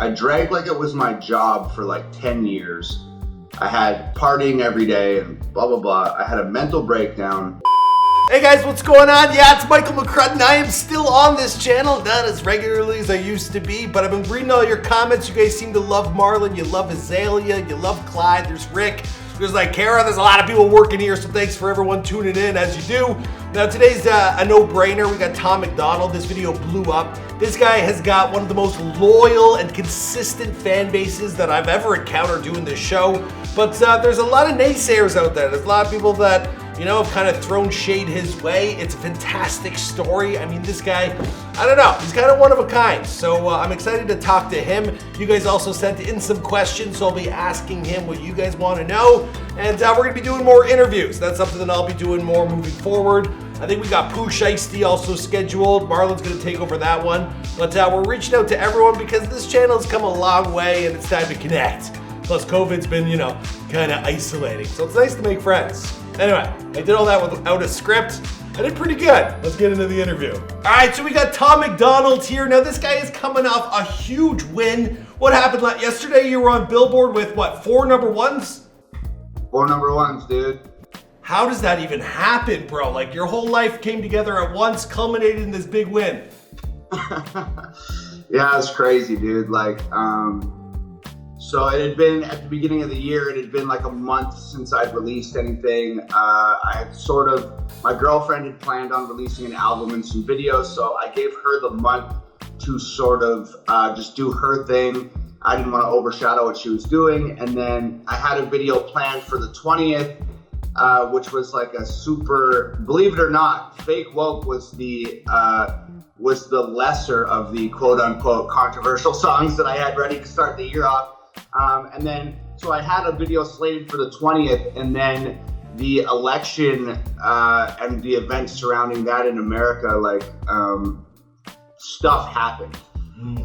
I drank like it was my job for like 10 years. I had partying every day and blah, blah, blah. I had a mental breakdown. Hey guys, what's going on? Yeah, it's Michael McCrudden. I am still on this channel, not as regularly as I used to be, but I've been reading all your comments. You guys seem to love Marlon, you love Azalea, you love Clyde, there's Rick, there's like Kara, there's a lot of people working here, so thanks for everyone tuning in as you do. Now today's a no-brainer. We got Tom MacDonald. This video blew up. This guy has got one of the most loyal and consistent fan bases that I've ever encountered doing this show, but there's a lot of naysayers out there. There's a lot of people that, you know, have kind of thrown shade his way. It's a fantastic story. I mean, this guy, I don't know, he's kind of one of a kind. So I'm excited to talk to him. You guys also sent in some questions, so I'll be asking him what you guys want to know. And we're going to be doing more interviews. That's something that I'll be doing more moving forward. I think we got Pooh Shiesty also scheduled. Marlon's going to take over that one. But we're reaching out to everyone because this channel has come a long way and it's time to connect. Plus, COVID's been, you know, kind of isolating. So it's nice to make friends. Anyway, I did all that without a script. I did pretty good. Let's get into the interview. All right, so we got Tom MacDonald here. Now, this guy is coming off a huge win. What happened yesterday? You were on Billboard with, what, 4 number ones? 4 number ones, dude. How does that even happen, bro? Like, your whole life came together at once, culminated in this big win. Yeah, it's crazy, dude. Like, so it had been, at the beginning of the year, it had been like a month since I'd released anything. I had my girlfriend had planned on releasing an album and some videos, so I gave her the month to sort of just do her thing. I didn't want to overshadow what she was doing. And then I had a video planned for the 20th, which was like a super, believe it or not, Fake Woke was the lesser of the quote unquote controversial songs that I had ready to start the year off. And then, so I had a video slated for the 20th, and then the election and the events surrounding that in America, like, stuff happened,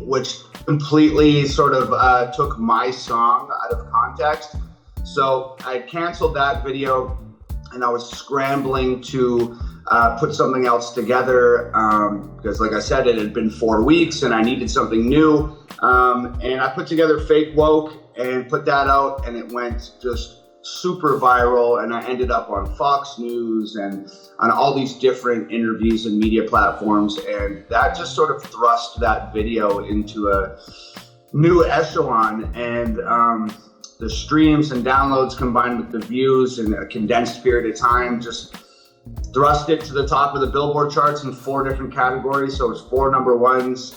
which completely sort of took my song out of context. So I canceled that video, and I was scrambling to put something else together because, like I said, it had been 4 weeks and I needed something new. And I put together Fake Woke and put that out, and it went just super viral. And I ended up on Fox News and on all these different interviews and media platforms. And that just sort of thrust that video into a new echelon. And the streams and downloads combined with the views in a condensed period of time just thrust it to the top of the Billboard charts in 4 different categories. So it's 4 number ones,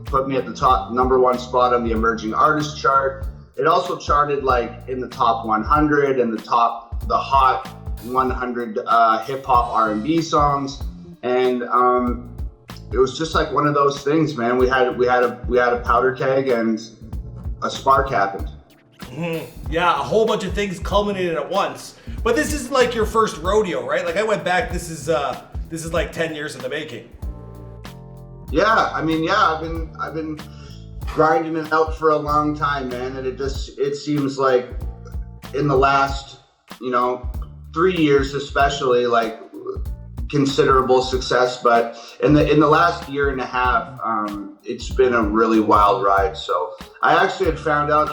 put me at the top #1 spot on the emerging artist chart. It also charted like in the top 100 and the hot 100 hip hop R&B songs. And it was just like one of those things, man. We had a powder keg and a spark happened. Yeah, a whole bunch of things culminated at once. But this isn't like your first rodeo, right? Like, I went back, this is like 10 years in the making. Yeah, I mean, yeah, I've been grinding it out for a long time, man. And it seems like in the last, 3 years especially, like, considerable success. But in the last year and a half, it's been a really wild ride. So I actually had found out,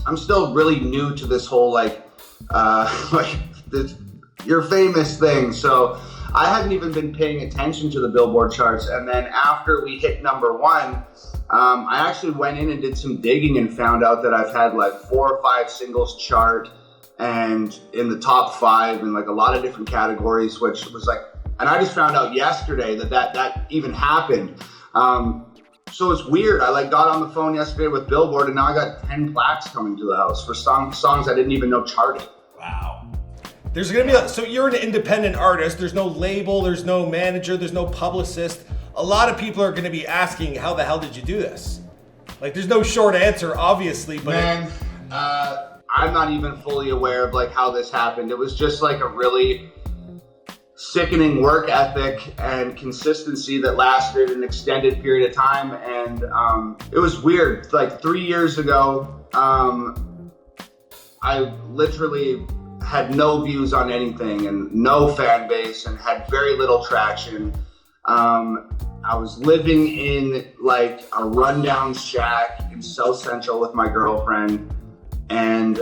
I'm still really new to this whole you're famous thing. So I hadn't even been paying attention to the Billboard charts. And then after we hit #1, I actually went in and did some digging and found out that I've had like 4 or 5 singles chart and in the top 5 in like a lot of different categories, which was like, and I just found out yesterday that even happened. So it's weird. I got on the phone yesterday with Billboard, and now I got 10 plaques coming to the house for songs I didn't even know charted. Wow. There's gonna be so you're an independent artist. There's no label. There's no manager. There's no publicist. A lot of people are gonna be asking, how the hell did you do this? Like, there's no short answer, obviously. But man, I'm not even fully aware of like how this happened. It was just like a really sickening work ethic and consistency that lasted an extended period of time. And it was weird. Like 3 years ago, I literally had no views on anything and no fan base and had very little traction. I was living in like a rundown shack in South Central with my girlfriend. And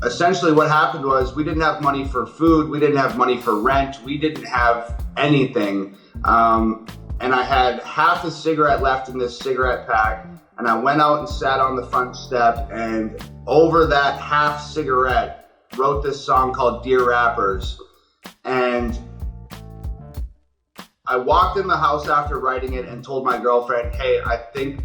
essentially what happened was we didn't have money for food. We didn't have money for rent. We didn't have anything. And I had half a cigarette left in this cigarette pack. And I went out and sat on the front step, and over that half cigarette wrote this song called Dear Rappers. And I walked in the house after writing it and told my girlfriend, hey, I think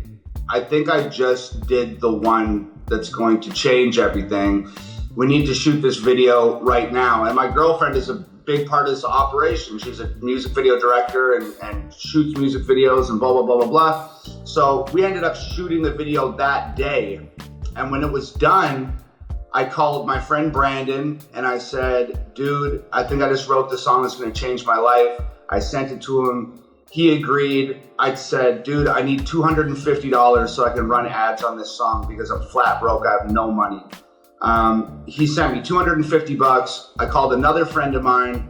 I just did the one that's going to change everything. We need to shoot this video right now. And my girlfriend is a big part of this operation. She's a music video director and shoots music videos and blah, blah, blah, blah, blah. So we ended up shooting the video that day. And when it was done, I called my friend Brandon and I said, dude, I think I just wrote the song that's gonna change my life. I sent it to him. He agreed. I said, dude, I need $250 so I can run ads on this song because I'm flat broke, I have no money. He sent me $250. I called another friend of mine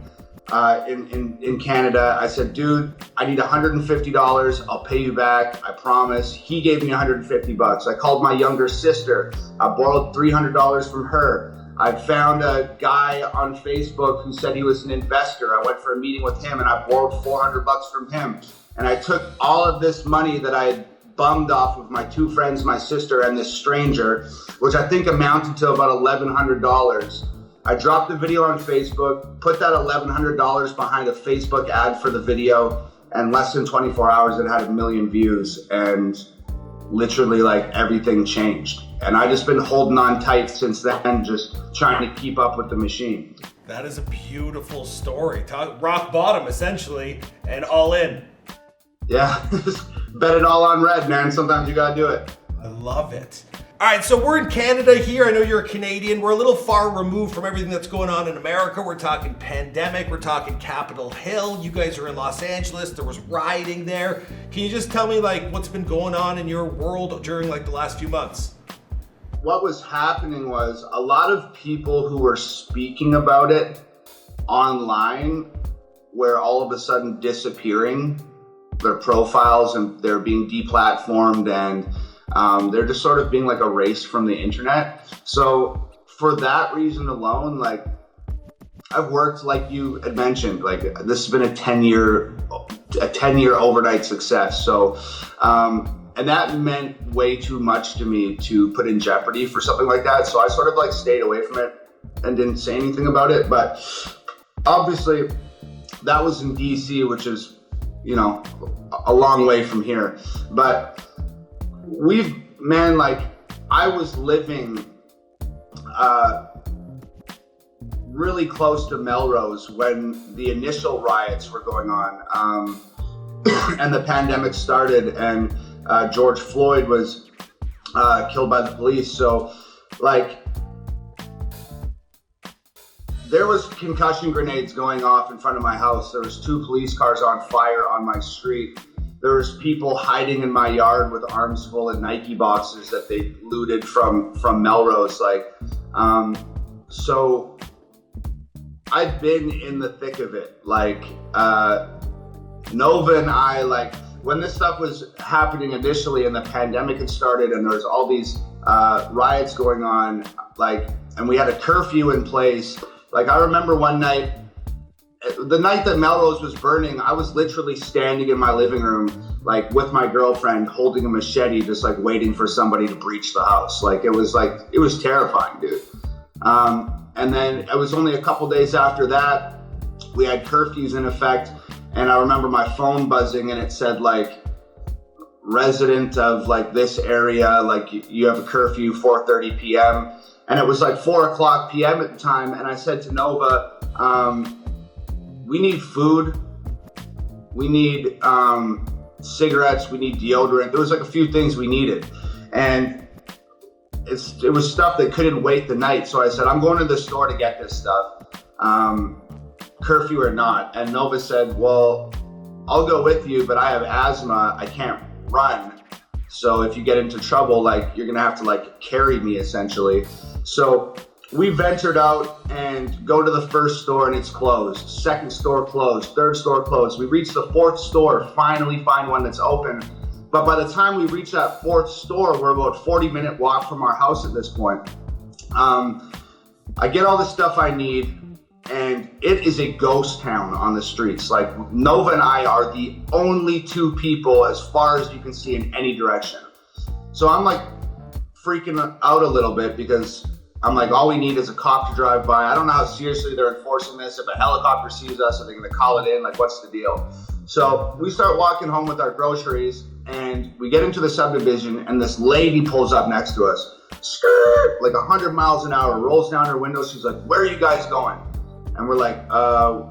in Canada. I said, dude, I need $150. I'll pay you back, I promise. He gave me $150. I called my younger sister. I borrowed $300 from her. I found a guy on Facebook who said he was an investor. I went for a meeting with him and I borrowed $400 from him. And I took all of this money that I had bummed off of my two friends, my sister, and this stranger, which I think amounted to about $1,100. I dropped the video on Facebook, put that $1,100 behind a Facebook ad for the video, and less than 24 hours it had 1 million views, and literally like everything changed. And I just been holding on tight since then, just trying to keep up with the machine. That is a beautiful story. Rock bottom, essentially, and all in. Yeah, bet it all on red, man. Sometimes you gotta do it. I love it. All right, so we're in Canada here. I know you're a Canadian. We're a little far removed from everything that's going on in America. We're talking pandemic. We're talking Capitol Hill. You guys are in Los Angeles. There was rioting there. Can you just tell me like what's been going on in your world during like the last few months? What was happening was a lot of people who were speaking about it online were all of a sudden disappearing, their profiles, and they're being deplatformed, and they're just sort of being like erased from the internet. So for that reason alone, like I've worked, like you had mentioned, like this has been a 10-year overnight success. So, and that meant way too much to me to put in jeopardy for something like that. So I sort of like stayed away from it and didn't say anything about it. But obviously that was in DC, which is, you know, a long way from here. But I was living really close to Melrose when the initial riots were going on, and the pandemic started, and George Floyd was killed by the police. So like there was concussion grenades going off in front of my house. There was 2 police cars on fire on my street. There was people hiding in my yard with arms full of Nike boxes that they looted from Melrose. Like, so I've been in the thick of it. Like, Nova and I, like, when this stuff was happening initially and the pandemic had started and there was all these riots going on, like, and we had a curfew in place. Like, I remember one night, the night that Melrose was burning, I was literally standing in my living room, like with my girlfriend, holding a machete, just like waiting for somebody to breach the house. Like, it was terrifying, dude. And then it was only a couple days after that, we had curfews in effect. And I remember my phone buzzing and it said like, resident of like this area, like you have a curfew 4:30 p.m. And it was like 4:00 p.m. at the time. And I said to Nova, we need food, we need cigarettes, we need deodorant. There was like a few things we needed. And it was stuff that couldn't wait the night. So I said, I'm going to the store to get this stuff, curfew or not. And Nova said, well, I'll go with you, but I have asthma, I can't run. So if you get into trouble, like you're gonna have to like carry me essentially. So we ventured out and go to the first store and it's closed. Second store closed. Third store closed. We reached the fourth store, finally find one that's open. But by the time we reach that fourth store, we're about a 40-minute walk from our house at this point. I get all the stuff I need, and it is a ghost town on the streets. Like, Nova and I are the only two people as far as you can see in any direction. So I'm like freaking out a little bit because I'm like, all we need is a cop to drive by. I don't know how seriously they're enforcing this. If a helicopter sees us, are they gonna call it in? Like, what's the deal? So we start walking home with our groceries, and we get into the subdivision, and this lady pulls up next to us. Skirt, like 100 miles an hour, rolls down her window. She's like, where are you guys going? And we're like,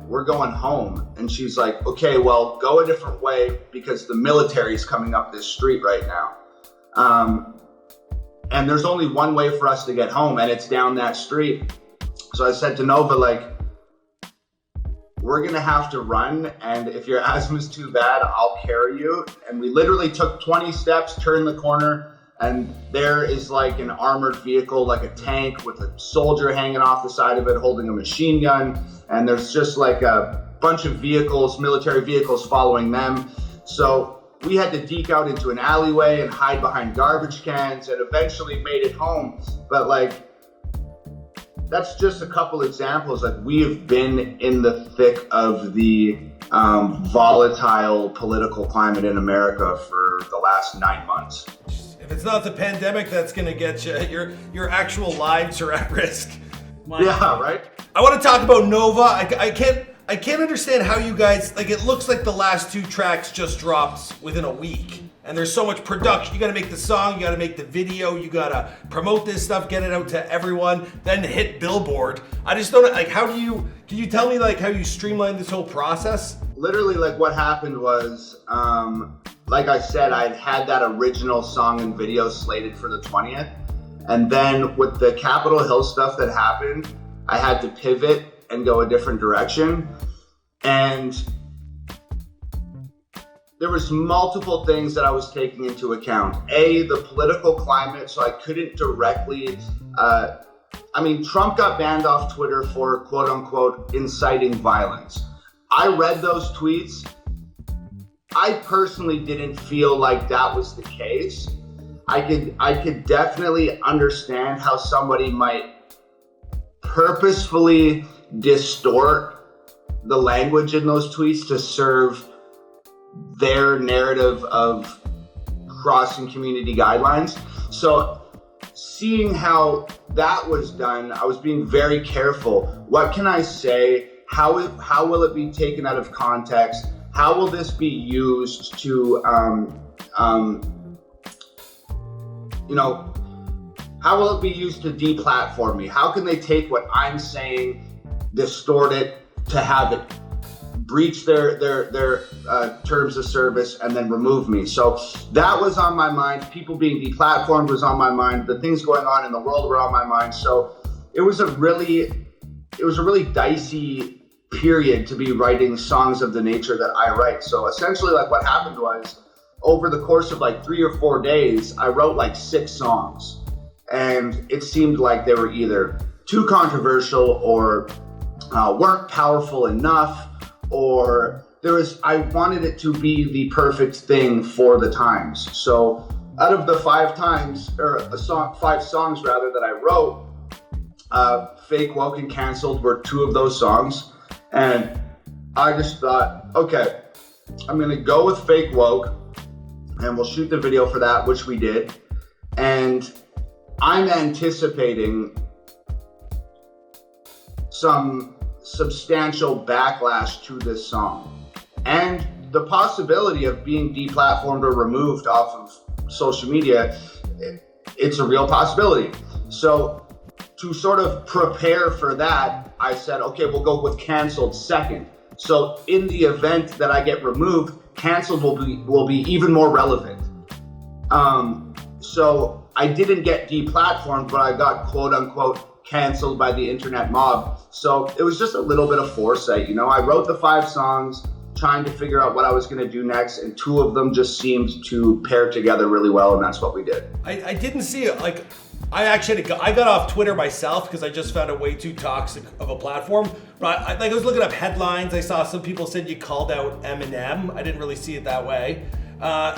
we're going home. And she's like, okay, well, go a different way because the military's coming up this street right now. And there's only one way for us to get home, and it's down that street. So I said to Nova, like, we're gonna have to run, and if your asthma's too bad, I'll carry you. And we literally took 20 steps, turned the corner, and there is like an armored vehicle, like a tank with a soldier hanging off the side of it holding a machine gun. And there's just like a bunch of vehicles, military vehicles following them. So we had to deke out into an alleyway and hide behind garbage cans and eventually made it home. But like, that's just a couple examples. Like, we have been in the thick of the volatile political climate in America for the last 9 months. If it's not the pandemic that's gonna get you, your actual lives are at risk. Yeah, right? I want to talk about Nova. I can't understand how you guys, like, it looks like the last 2 tracks just dropped within a week. And there's so much production. You gotta make the song, you gotta make the video, you gotta promote this stuff, get it out to everyone, then hit Billboard. I just don't, like, can you tell me, like, how you streamlined this whole process? Literally, like, what happened was, like I said, I had that original song and video slated for the 20th. And then with the Capitol Hill stuff that happened, I had to pivot and go a different direction. And there was multiple things that I was taking into account. A, the political climate, so I couldn't directly, Trump got banned off Twitter for quote unquote inciting violence. I read those tweets. I personally didn't feel like that was the case. I could definitely understand how somebody might purposefully distort the language in those tweets to serve their narrative of crossing community guidelines. So seeing how that was done, I was being very careful. What can I say? How will it be taken out of context? How will this be used to, how will it be used to deplatform me? How can they take what I'm saying, distort it to have it breach their terms of service and then remove me? So that was on my mind. People being deplatformed was on my mind. The things going on in the world were on my mind. So it was a really dicey period to be writing songs of the nature that I write. So essentially, like, what happened was, over the course of like 3 or 4 days, I wrote like 6 songs. And it seemed like they were either too controversial or weren't powerful enough, or I wanted it to be the perfect thing for the times. So out of the 5 songs that I wrote, Fake, Woke, and Cancelled were 2 of those songs. And I just thought, okay, I'm gonna go with Fake Woke, and we'll shoot the video for that, which we did. And I'm anticipating some substantial backlash to this song, and the possibility of being deplatformed or removed off of social media. It's a real possibility. So to sort of prepare for that, I said, okay, we'll go with Cancelled second. So in the event that I get removed, Cancelled will be even more relevant. So I didn't get deplatformed, but I got quote unquote canceled by the internet mob. So it was just a little bit of foresight. I wrote the 5 songs trying to figure out what I was going to do next, and 2 of them just seemed to pair together really well, and that's what we did. I didn't see it. Like, I got off Twitter myself because I just found it way too toxic of a platform. But I was looking up headlines. I saw some people said you called out Eminem. I didn't really see it that way.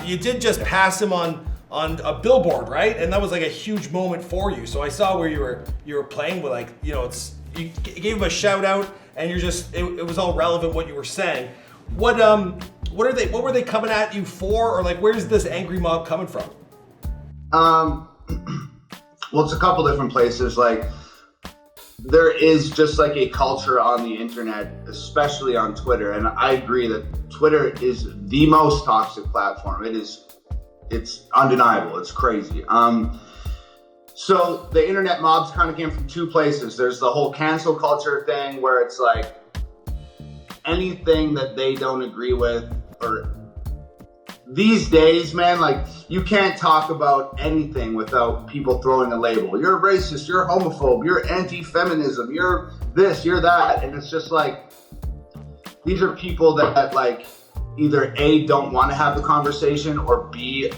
You did just pass him on a Billboard, right? And that was like a huge moment for you. So I saw where you were playing with, like, you know, you gave him a shout out, and it was all relevant what you were saying. What were they coming at you for, or like where's this angry mob coming from? Well, it's a couple different places. Like, there is just like a culture on the internet, especially on Twitter, and I agree that Twitter is the most toxic platform. It's undeniable. It's crazy. So the internet mobs kind of came from two places. There's the whole cancel culture thing, where it's like anything that they don't agree with, or these days, man, like, you can't talk about anything without people throwing a label. You're a racist, you're a homophobe, you're anti-feminism, you're this, you're that. And it's just like, these are people that like either A, don't want to have the conversation, or B,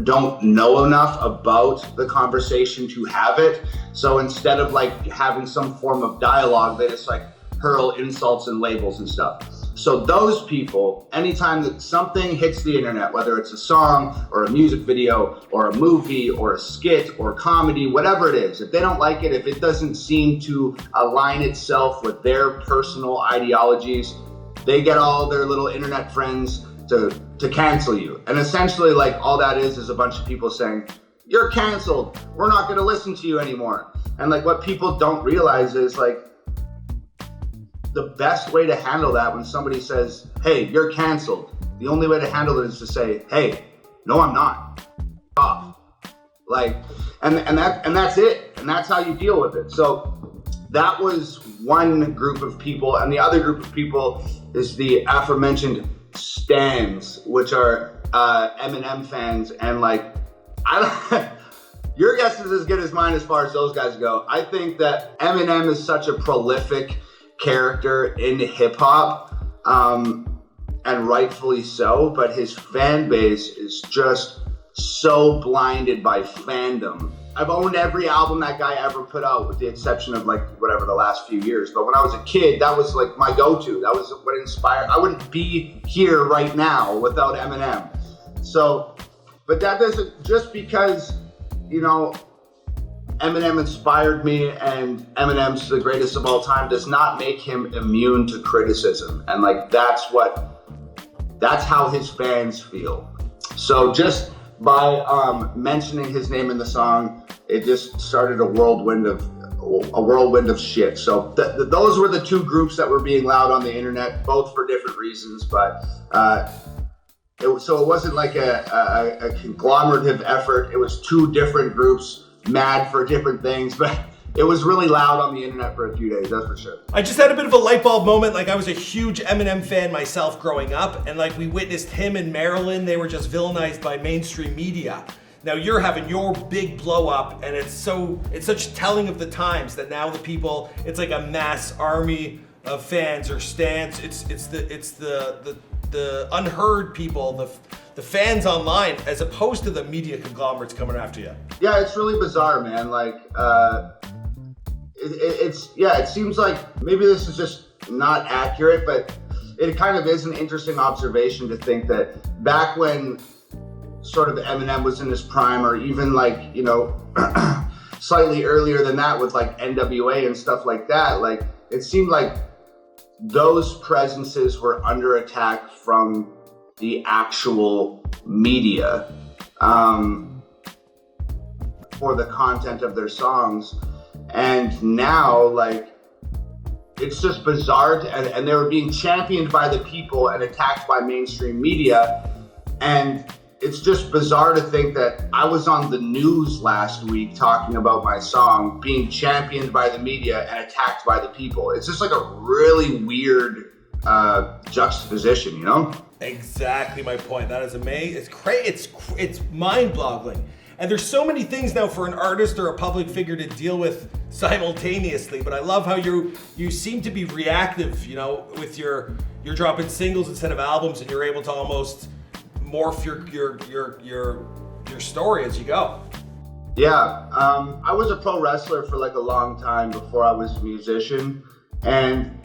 don't know enough about the conversation to have it. So instead of like having some form of dialogue, they just like hurl insults and labels and stuff. So those people, anytime that something hits the internet, whether it's a song or a music video or a movie or a skit or comedy, whatever it is, if they don't like it, if it doesn't seem to align itself with their personal ideologies, they get all their little internet friends to cancel you. And essentially, like, all that is a bunch of people saying, you're canceled, we're not going to listen to you anymore. And like, what people don't realize is, like, the best way to handle that when somebody says, hey, you're canceled, the only way to handle it is to say, hey, no, I'm not. Off. Like, and that's it. And that's how you deal with it. So that was one group of people. And the other group of people is the aforementioned stans, which are Eminem fans. And like, your guess is as good as mine as far as those guys go. I think that Eminem is such a prolific character in hip hop, and rightfully so, but his fan base is just so blinded by fandom. I've owned every album that guy ever put out, with the exception of like whatever the last few years. But when I was a kid, that was like my go-to. That was what inspired. I wouldn't be here right now without Eminem. So, but that doesn't, just because, you know, Eminem inspired me and Eminem's the greatest of all time, does not make him immune to criticism. And like, that's how his fans feel. So just by mentioning his name in the song, it just started a whirlwind of shit. So those were the two groups that were being loud on the internet, both for different reasons. But so it wasn't like a conglomerative effort. It was two different groups mad for different things, but it was really loud on the internet for a few days, that's for sure. I just had a bit of a light bulb moment. Like, I was a huge Eminem fan myself growing up, and like, we witnessed him in Maryland. They were just villainized by mainstream media. Now you're having your big blow up, and it's such telling of the times that now the people, it's like a mass army of fans or stans. It's the unheard people, the fans online, as opposed to the media conglomerates coming after you. Yeah, it's really bizarre, man. Like, it seems like maybe this is just not accurate, but it kind of is an interesting observation to think that back when sort of Eminem was in his prime, or even like, you know, slightly earlier than that with like NWA and stuff like that, like, it seemed like those presences were under attack from the actual media for the content of their songs. And now, like, it's just bizarre and they were being championed by the people and attacked by mainstream media. And it's just bizarre to think that I was on the news last week talking about my song being championed by the media and attacked by the people. It's just like a really weird juxtaposition, you know? Exactly my point. That is amazing. It's crazy. It's mind-boggling. And there's so many things now for an artist or a public figure to deal with simultaneously. But I love how you seem to be reactive, you know, with you're dropping singles instead of albums, and you're able to almost morph your story as you go. Yeah, I was a pro wrestler for like a long time before I was a musician, and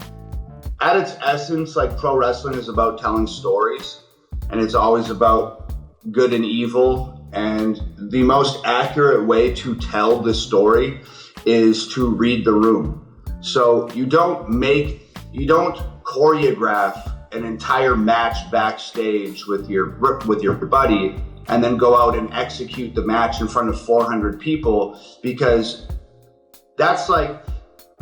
at its essence, like pro wrestling is about telling stories, and it's always about good and evil, and the most accurate way to tell the story is to read the room. So you don't choreograph an entire match backstage with your buddy and then go out and execute the match in front of 400 people, because that's like,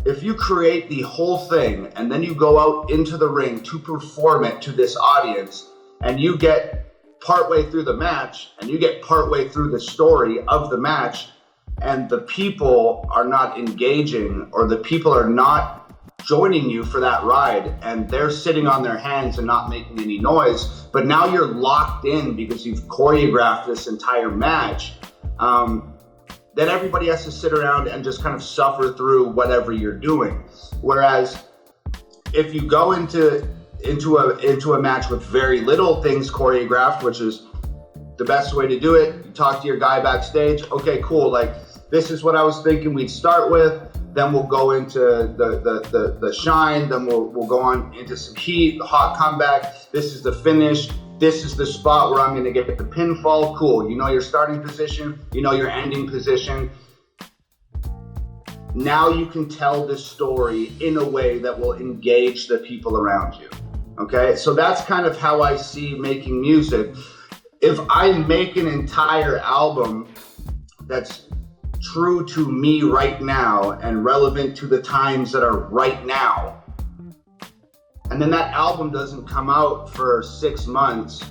if you create the whole thing and then you go out into the ring to perform it to this audience, and you get partway through the match and you get partway through the story of the match, and the people are not engaging, or the people are not joining you for that ride, and they're sitting on their hands and not making any noise, but now you're locked in because you've choreographed this entire match, then everybody has to sit around and just kind of suffer through whatever you're doing. Whereas if you go into a match with very little things choreographed, which is the best way to do it, you talk to your guy backstage, okay, cool, like this is what I was thinking we'd start with, then we'll go into the shine, then we'll go on into some heat, the hot comeback, this is the finish, this is the spot where I'm gonna get the pinfall, cool, you know your starting position, you know your ending position. Now you can tell this story in a way that will engage the people around you, okay? So that's kind of how I see making music. If I make an entire album that's true to me right now and relevant to the times that are right now, and then that album doesn't come out for 6 months,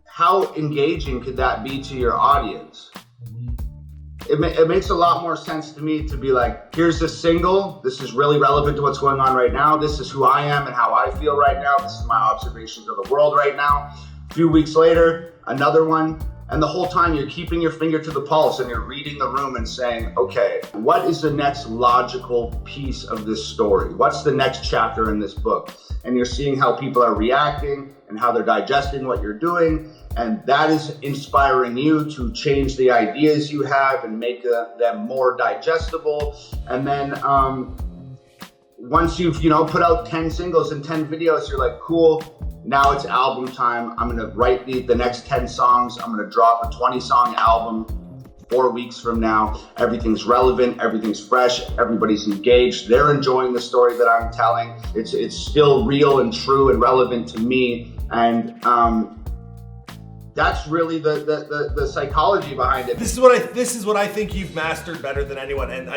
how engaging could that be to your audience? It makes a lot more sense to me to be like, here's this single, this is really relevant to what's going on right now, this is who I am and how I feel right now, this is my observations of the world right now. A few weeks later, another one, and the whole time you're keeping your finger to the pulse and you're reading the room and saying, okay, what is the next logical piece of this story? What's the next chapter in this book? And you're seeing how people are reacting and how they're digesting what you're doing. And that is inspiring you to change the ideas you have and make them more digestible. And then once you've put out 10 singles and 10 videos, you're like, cool, now it's album time. I'm gonna write the next 10 songs. I'm gonna drop a 20-song album 4 weeks from now. Everything's relevant, everything's fresh, everybody's engaged. They're enjoying the story that I'm telling. It's still real and true and relevant to me. And that's really the psychology behind it. This is what I think you've mastered better than anyone. And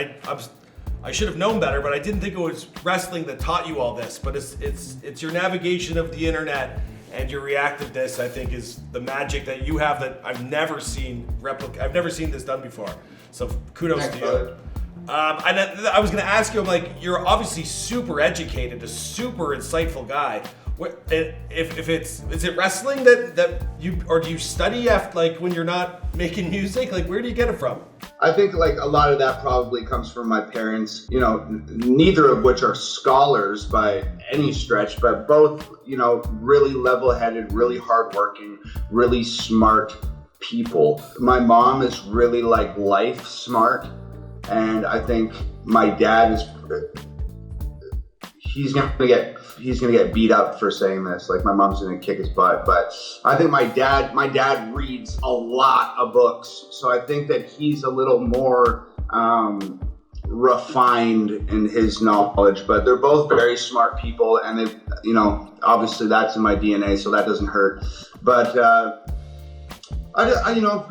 I should have known better, but I didn't think it was wrestling that taught you all this. But it's your navigation of the internet and your reactiveness, I think, is the magic that you have that I've never seen I've never seen this done before. So kudos to you. And I was going to ask you, I'm like, you're obviously super educated, a super insightful guy. Is it wrestling that you, or do you study after, like, when you're not making music? Like, where do you get it from? I think like a lot of that probably comes from my parents, neither of which are scholars by any stretch, but both, really level-headed, really hardworking, really smart people. My mom is really like life smart, and I think my dad is, he's gonna get beat up for saying this. Like, my mom's gonna kick his butt, but I think my dad reads a lot of books, so I think that he's a little more refined in his knowledge. But they're both very smart people, and they, obviously that's in my DNA, so that doesn't hurt. But I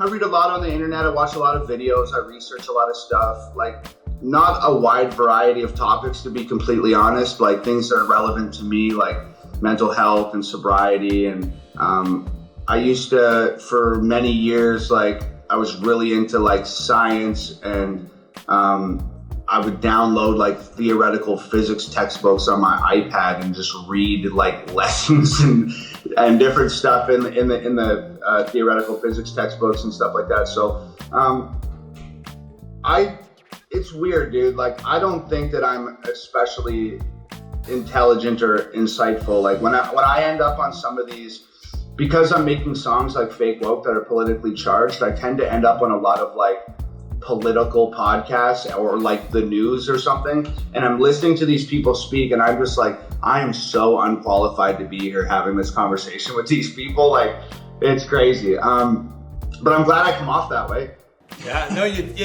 read a lot on the internet. I watch a lot of videos. I research a lot of stuff. Like, not a wide variety of topics, to be completely honest, like things that are relevant to me, like mental health and sobriety. And I used to, for many years, like, I was really into like science, and I would download like theoretical physics textbooks on my iPad and just read like lessons and different stuff in the theoretical physics textbooks and stuff like that. So it's weird, dude. Like, I don't think that I'm especially intelligent or insightful. Like, when I end up on some of these because I'm making songs like Fake Woke that are politically charged, I tend to end up on a lot of like political podcasts or like the news or something. And I'm listening to these people speak and I'm just like, I am so unqualified to be here having this conversation with these people. Like, it's crazy. But I'm glad I come off that way. Yeah, no,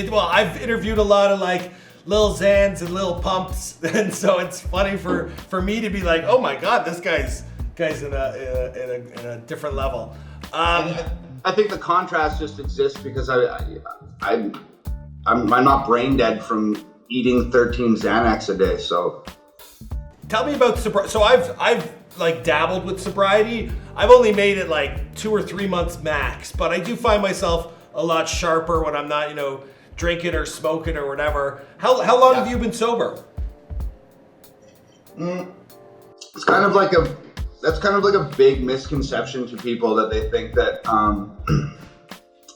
well, I've interviewed a lot of like Lil Xans and Lil Pumps. And so it's funny for me to be like, oh my God, this guy's in a different level. I think the contrast just exists because I'm not brain dead from eating 13 Xanax a day. So tell me about sobriety. So I've like dabbled with sobriety. I've only made it like 2 or 3 months max, but I do find myself a lot sharper when I'm not, drinking or smoking or whatever. How long have you been sober? It's kind of like a big misconception to people that they think that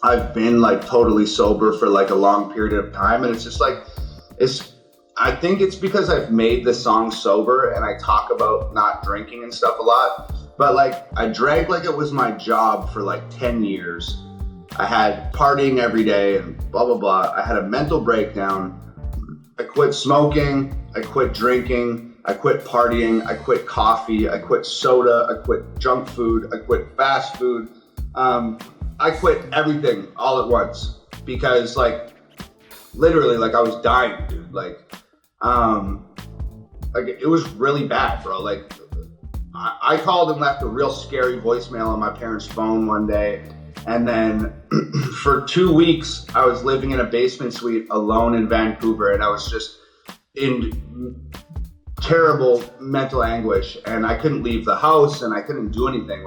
I've been like totally sober for like a long period of time. And it's just like, I think it's because I've made the song Sober and I talk about not drinking and stuff a lot. But like I drank like it was my job for like 10 years. I had partying every day and blah, blah, blah. I had a mental breakdown. I quit smoking. I quit drinking. I quit partying. I quit coffee. I quit soda. I quit junk food. I quit fast food. I quit everything all at once because like literally like I was dying, dude. Like it was really bad, bro. Like I called and left a real scary voicemail on my parents' phone one day. And then for 2 weeks, I was living in a basement suite alone in Vancouver. And I was just in terrible mental anguish. And I couldn't leave the house and I couldn't do anything.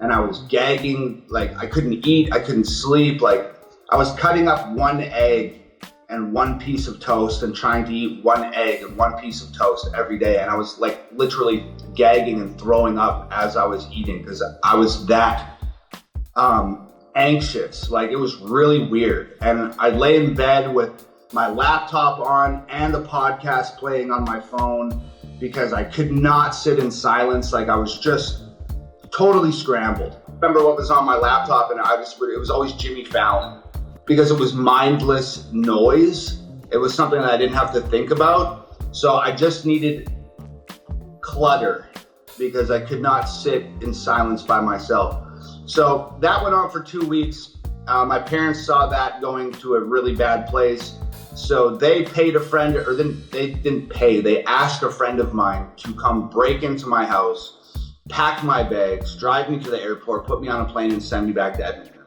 And I was gagging, like I couldn't eat, I couldn't sleep. Like I was cutting up one egg and one piece of toast and trying to eat one egg and one piece of toast every day. And I was like literally gagging and throwing up as I was eating because I was that anxious. Like it was really weird. And I lay in bed with my laptop on and the podcast playing on my phone because I could not sit in silence. Like I was just totally scrambled. I remember what was on my laptop and it was always Jimmy Fallon because it was mindless noise. It was something that I didn't have to think about. So I just needed clutter because I could not sit in silence by myself. So that went on for 2 weeks. My parents saw that going to a really bad place. So they paid a friend, or they didn't pay, they asked a friend of mine to come break into my house, pack my bags, drive me to the airport, put me on a plane and send me back to Edmonton.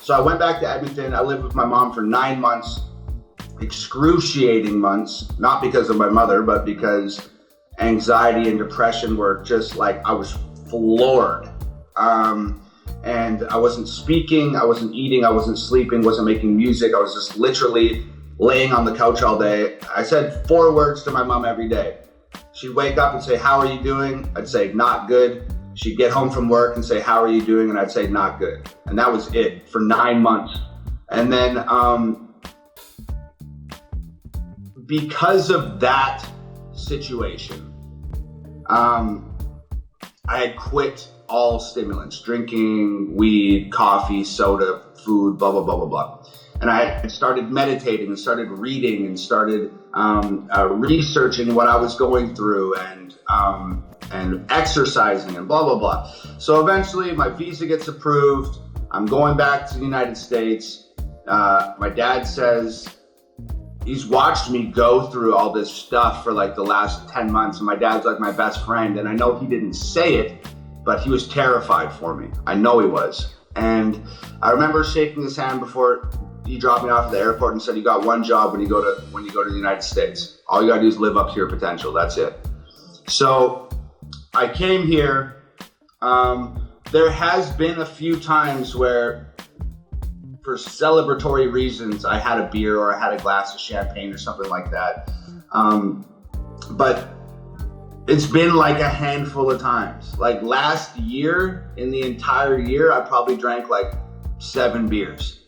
So I went back to Edmonton. I lived with my mom for 9 months, excruciating months, not because of my mother, but because anxiety and depression were just like, I was floored. And I wasn't speaking, I wasn't eating, I wasn't sleeping, wasn't making music. I was just literally laying on the couch all day. I said 4 words to my mom every day. She'd wake up and say, how are you doing? I'd say, not good. She'd get home from work and say, how are you doing? And I'd say, not good. And that was it for 9 months. And then because of that situation, I had quit all stimulants, drinking, weed, coffee, soda, food, blah, blah, blah, blah, blah. And I started meditating and started reading and started researching what I was going through and exercising and blah, blah, blah. So eventually my visa gets approved. I'm going back to the United States. My dad says he's watched me go through all this stuff for like the last 10 months. And my dad's like my best friend. And I know he didn't say it, but he was terrified for me. I know he was. And I remember shaking his hand before he dropped me off at the airport and said, you got one job when you go to the United States. All you gotta do is live up to your potential, that's it. So I came here. There has been a few times where for celebratory reasons, I had a beer or I had a glass of champagne or something like that. But it's been like a handful of times. Like last year, in the entire year, I probably drank like 7 beers.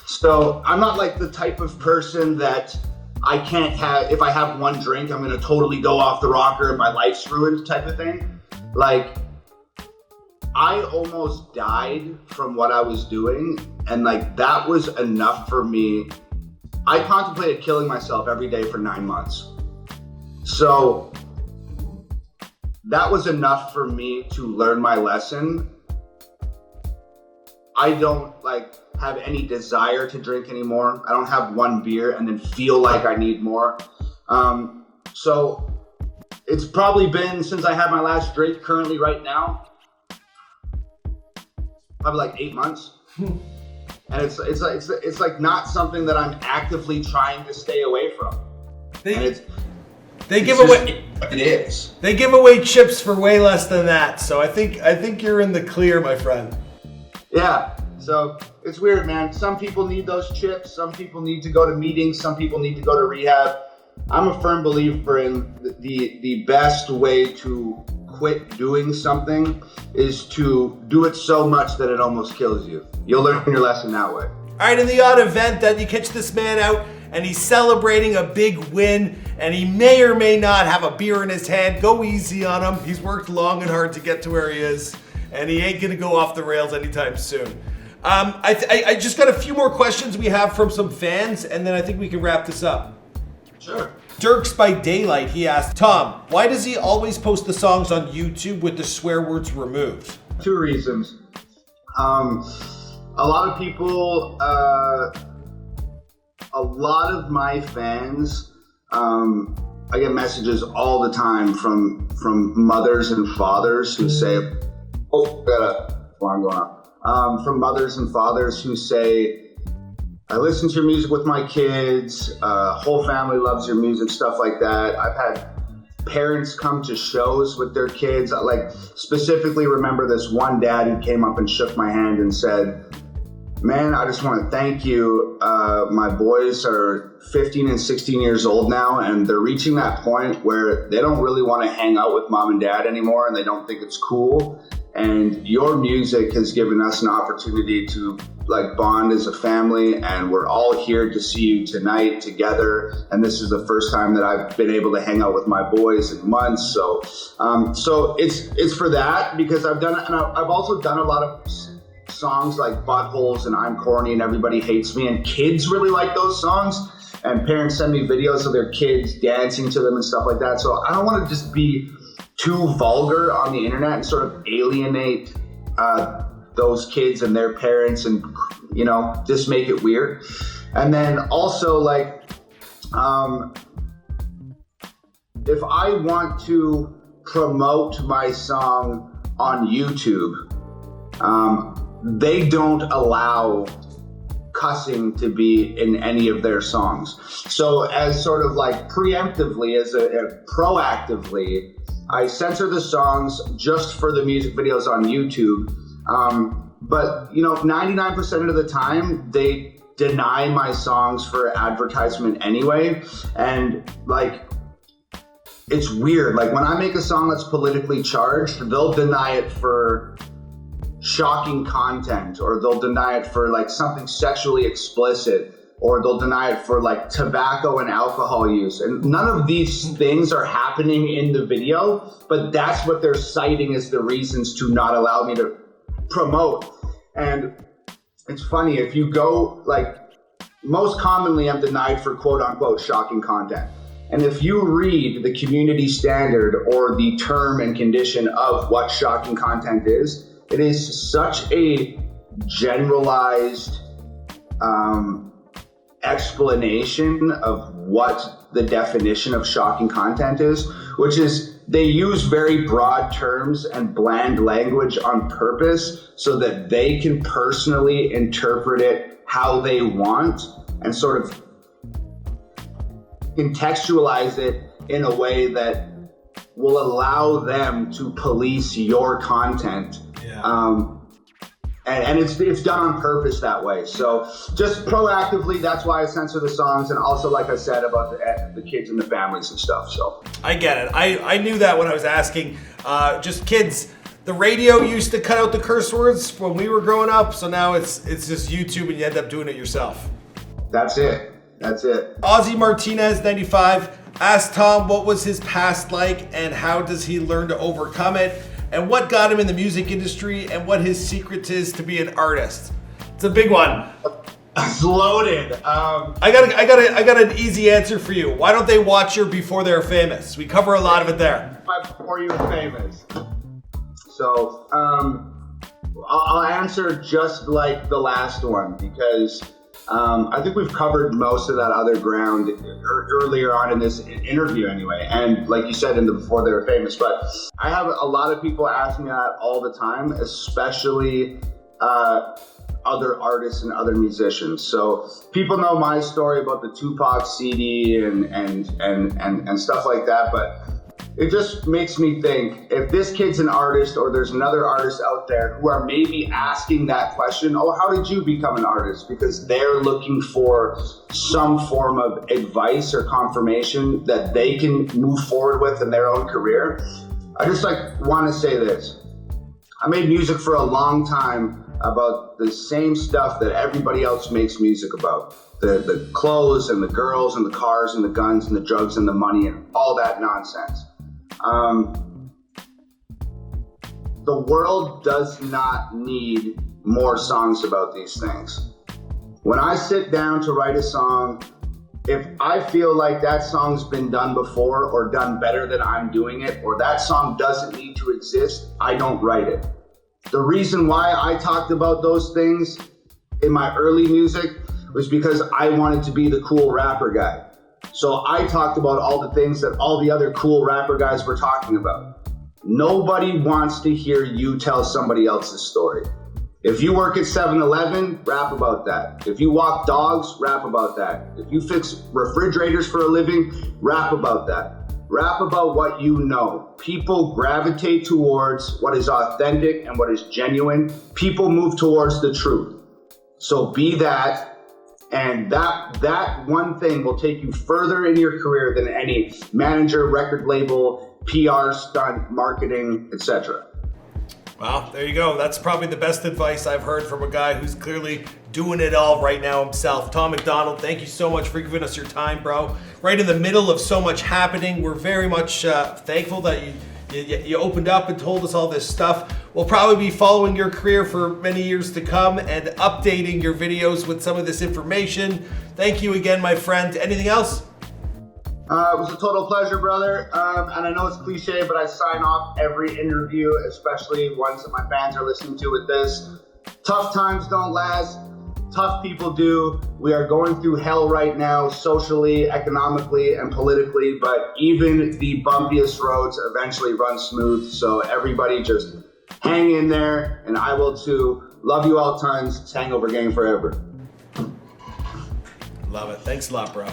So I'm not like the type of person that I can't have, if I have one drink, I'm gonna totally go off the rocker and my life's ruined type of thing. Like, I almost died from what I was doing, and like that was enough for me. I contemplated killing myself every day for 9 months. So that was enough for me to learn my lesson. I don't like have any desire to drink anymore. I don't have one beer and then feel like I need more. So it's probably been since I had my last drink, currently right now, probably like 8 months. And it's like not something that I'm actively trying to stay away from. They give away. It is. They give away chips for way less than that. So I think you're in the clear, my friend. Yeah. So it's weird, man. Some people need those chips. Some people need to go to meetings. Some people need to go to rehab. I'm a firm believer in the best way to quit doing something is to do it so much that it almost kills you. You'll learn your lesson that way. All right, in the odd event that you catch this man out and he's celebrating a big win and he may or may not have a beer in his hand, go easy on him. He's worked long and hard to get to where he is, and he ain't gonna go off the rails anytime soon. I just got a few more questions we have from some fans, and then I think we can wrap this up. Sure. Dirks by Daylight, he asked, Tom, why does he always post the songs on YouTube with the swear words removed? 2 reasons. A lot of people, a lot of my fans, I get messages all the time from mothers and fathers who say, alarm going off. From mothers and fathers who say, I listen to your music with my kids, whole family loves your music, stuff like that. I've had parents come to shows with their kids. I like specifically remember this one dad who came up and shook my hand and said, man, I just want to thank you. My boys are 15 and 16 years old now, and they're reaching that point where they don't really want to hang out with mom and dad anymore, and they don't think it's cool. And your music has given us an opportunity to like bond as a family, and we're all here to see you tonight together. And this is the first time that I've been able to hang out with my boys in months. So it's for that, because I've done it, and I've also done a lot of songs like Buttholes and I'm Corny and Everybody Hates Me, and kids really like those songs, and parents send me videos of their kids dancing to them and stuff like that. So I don't want to just be too vulgar on the internet and sort of alienate those kids and their parents, and you know, just make it weird. And then also, like, if I want to promote my song on YouTube, they don't allow cussing to be in any of their songs. So as sort of like preemptively, proactively, I censor the songs just for the music videos on YouTube. But you know, 99% of the time they deny my songs for advertisement anyway. And like, it's weird. Like when I make a song that's politically charged, they'll deny it for shocking content, or they'll deny it for like something sexually explicit, or they'll deny it for like tobacco and alcohol use. And none of these things are happening in the video, but that's what they're citing as the reasons to not allow me to promote. And it's funny, if you go, like, most commonly I'm denied for quote unquote shocking content. And if you read the community standard or the term and condition of what shocking content is, it is such a generalized explanation of what the definition of shocking content is, which is they use very broad terms and bland language on purpose so that they can personally interpret it how they want and sort of contextualize it in a way that will allow them to police your content. Yeah. And it's done on purpose that way. So just proactively, that's why I censor the songs. And also, like I said, about the kids and the families and stuff. So I get it. I knew that when I was asking. Just kids, the radio used to cut out the curse words when we were growing up. So now it's just YouTube, and you end up doing it yourself. That's it. That's it. Ozzy Martinez 95 asked Tom what was his past like and how does he learn to overcome it. and what got him in the music industry and what his secret is to be an artist. It's a big one. It's loaded. I got an easy answer for you. Why don't they watch your Before They're Famous? We cover a lot of it there. Before you were famous. So, I'll answer just like the last one because I think we've covered most of that other ground earlier on in this interview anyway. And like you said in the Before They Were Famous, but I have a lot of people ask me that all the time, especially other artists and other musicians. So people know my story about the Tupac CD and stuff like that, but it just makes me think, if this kid's an artist or there's another artist out there who are maybe asking that question, oh, how did you become an artist? Because they're looking for some form of advice or confirmation that they can move forward with in their own career. I just want to say this. I made music for a long time about the same stuff that everybody else makes music about. The clothes and the girls and the cars and the guns and the drugs and the money and all that nonsense. The world does not need more songs about these things. When I sit down to write a song, if I feel like that song's been done before or done better than I'm doing it, or that song doesn't need to exist, I don't write it. The reason why I talked about those things in my early music was because I wanted to be the cool rapper guy. So I talked about all the things that all the other cool rapper guys were talking about. Nobody wants to hear you tell somebody else's story. If you work at 7-Eleven, rap about that. If you walk dogs, rap about that. If you fix refrigerators for a living, rap about that. Rap about what you know. People gravitate towards what is authentic and what is genuine. People move towards the truth. So be that. And that one thing will take you further in your career than any manager, record label, PR stunt, marketing, etc. Well, there you go. That's probably the best advice I've heard from a guy who's clearly doing it all right now himself. Tom MacDonald, thank you so much for giving us your time, bro. Right in the middle of so much happening. We're very much thankful that you opened up and told us all this stuff. We'll probably be following your career for many years to come and updating your videos with some of this information. Thank you again, my friend. Anything else? It was a total pleasure, brother. And I know it's cliche, but I sign off every interview, especially ones that my fans are listening to with this. Tough times don't last. Tough people do. We are going through hell right now, socially, economically, and politically, but even the bumpiest roads eventually run smooth. So everybody just hang in there, and I will too. Love you all tons. It's Hangover Gang forever. Love it. Thanks a lot, bro.